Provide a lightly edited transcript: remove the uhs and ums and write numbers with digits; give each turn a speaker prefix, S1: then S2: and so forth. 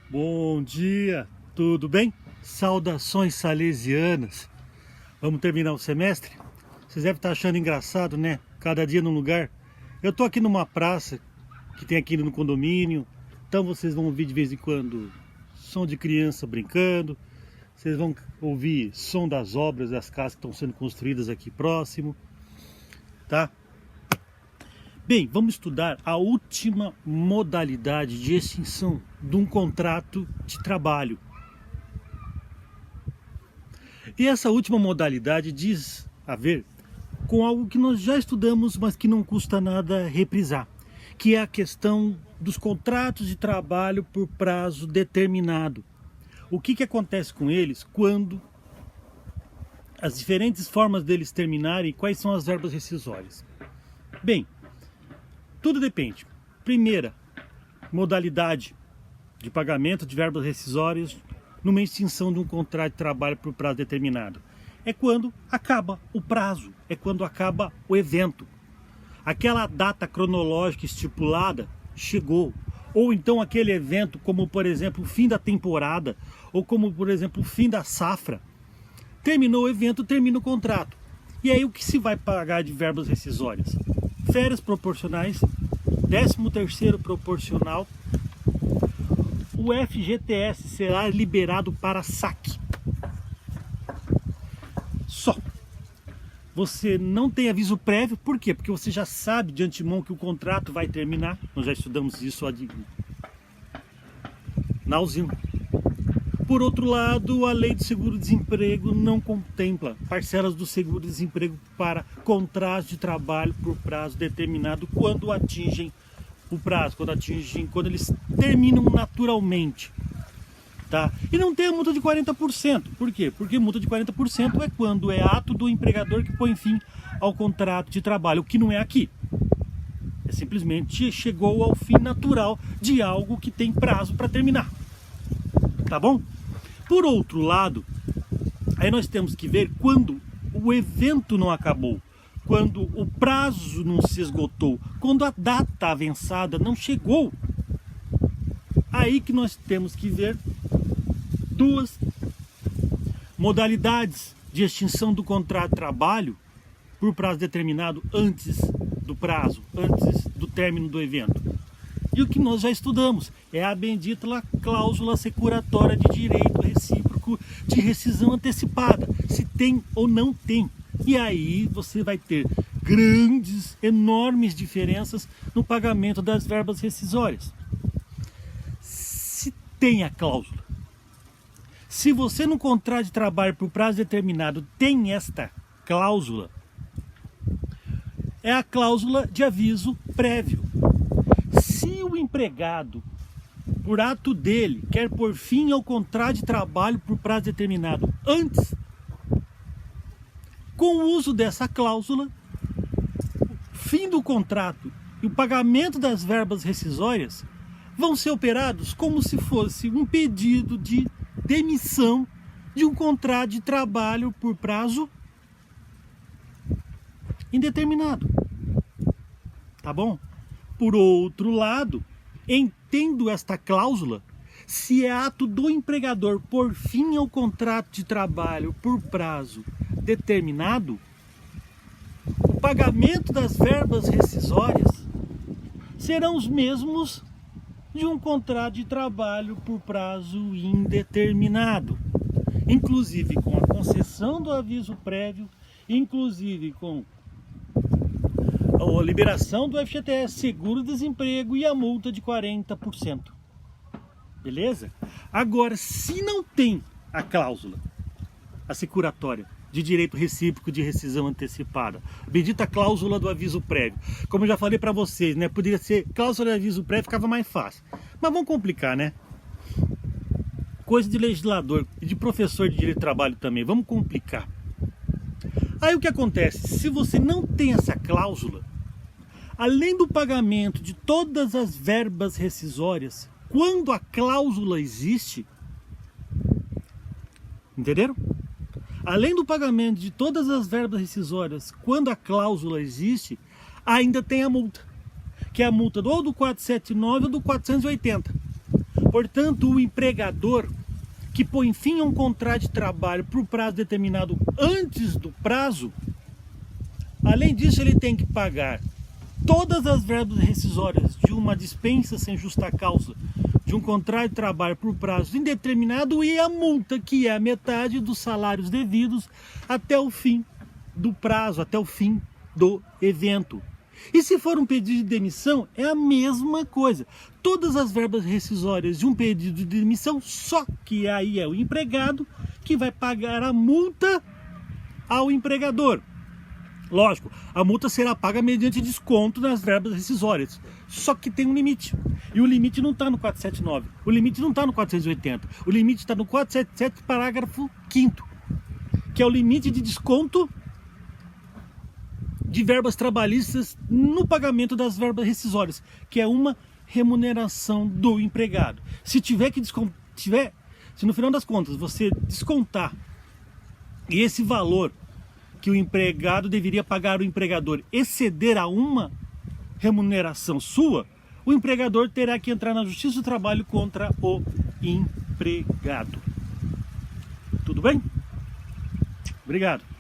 S1: Bom dia, tudo bem? Saudações salesianas. Vamos terminar o semestre? Vocês devem estar achando engraçado, né? Cada dia num lugar. Eu tô aqui numa praça que tem aqui no condomínio, então vocês vão ouvir de vez em quando som de criança brincando, vocês vão ouvir som das obras das casas que estão sendo construídas aqui próximo, tá? Bem, vamos estudar a última modalidade de extinção de um contrato de trabalho. E essa última modalidade diz a ver com algo que nós já estudamos, mas que não custa nada reprisar, que é a questão dos contratos de trabalho por prazo determinado. O que acontece com eles quando as diferentes formas deles terminarem e quais são as verbas rescisórias? Bem, tudo depende. Primeira modalidade de pagamento de verbas rescisórias numa extinção de um contrato de trabalho por prazo determinado é quando acaba o prazo, é quando acaba o evento. Aquela data cronológica estipulada chegou, ou então aquele evento como, por exemplo, o fim da temporada, ou como, por exemplo, o fim da safra. Terminou o evento, termina o contrato. E aí o que se vai pagar de verbas rescisórias? Férias proporcionais, 13º proporcional, o FGTS será liberado para saque. Só. Você não tem aviso prévio, por quê? Porque você já sabe de antemão que o contrato vai terminar. Nós já estudamos isso na usina. Por outro lado, a lei do seguro-desemprego não contempla parcelas do seguro-desemprego para contratos de trabalho por prazo determinado quando atingem o prazo, quando eles terminam naturalmente. Tá? E não tem a multa de 40%. Por quê? Porque multa de 40% é quando é ato do empregador que põe fim ao contrato de trabalho, o que não é aqui. É simplesmente chegou ao fim natural de algo que tem prazo para terminar. Tá bom? Por outro lado, aí nós temos que ver quando o evento não acabou, quando o prazo não se esgotou, quando a data avançada não chegou. Aí que nós temos que ver duas modalidades de extinção do contrato de trabalho por prazo determinado antes do prazo, antes do término do evento. E o que nós já estudamos é a bendita cláusula securatória de direito recíproco de rescisão antecipada, se tem ou não tem. E aí você vai ter grandes, enormes diferenças no pagamento das verbas rescisórias. Se tem a cláusula, se você no contrato de trabalho por prazo determinado tem esta cláusula, é a cláusula de aviso prévio. Se o empregado, por ato dele, quer pôr fim ao contrato de trabalho por prazo determinado antes, com o uso dessa cláusula, o fim do contrato e o pagamento das verbas rescisórias vão ser operados como se fosse um pedido de demissão de um contrato de trabalho por prazo indeterminado. Tá bom? Por outro lado, entendo esta cláusula se é ato do empregador pôr fim ao contrato de trabalho por prazo determinado, o pagamento das verbas rescisórias serão os mesmos de um contrato de trabalho por prazo indeterminado, inclusive com a concessão do aviso prévio, inclusive com a liberação do FGTS, seguro-desemprego e a multa de 40%. Beleza? Agora, se não tem a cláusula assecuratória de direito recíproco de rescisão antecipada, bendita cláusula do aviso prévio, como eu já falei para vocês, né? Poderia ser cláusula de aviso prévio, ficava mais fácil. Mas vamos complicar, né? Coisa de legislador e de professor de direito do trabalho também, vamos complicar. Aí o que acontece? Se você não tem essa cláusula, além do pagamento de todas as verbas rescisórias, quando a cláusula existe, entenderam? Além do pagamento de todas as verbas rescisórias, quando a cláusula existe, ainda tem a multa, que é a multa ou do 479 ou do 480. Portanto, o empregador que põe fim a um contrato de trabalho por prazo determinado antes do prazo, além disso, ele tem que pagar todas as verbas rescisórias de uma dispensa sem justa causa de um contrato de trabalho por prazo indeterminado e a multa, que é a metade dos salários devidos até o fim do prazo, até o fim do evento. E se for um pedido de demissão, é a mesma coisa. Todas as verbas rescisórias de um pedido de demissão, só que aí é o empregado que vai pagar a multa ao empregador. Lógico, a multa será paga mediante desconto nas verbas rescisórias. Só que tem um limite. E o limite não está no 479. O limite não está no 480. O limite está no 477, parágrafo 5º, que é o limite de desconto de verbas trabalhistas no pagamento das verbas rescisórias, que é uma remuneração do empregado. Se no final das contas você descontar e esse valor que o empregado deveria pagar ao empregador exceder a uma remuneração sua, o empregador terá que entrar na Justiça do Trabalho contra o empregado. Tudo bem? Obrigado.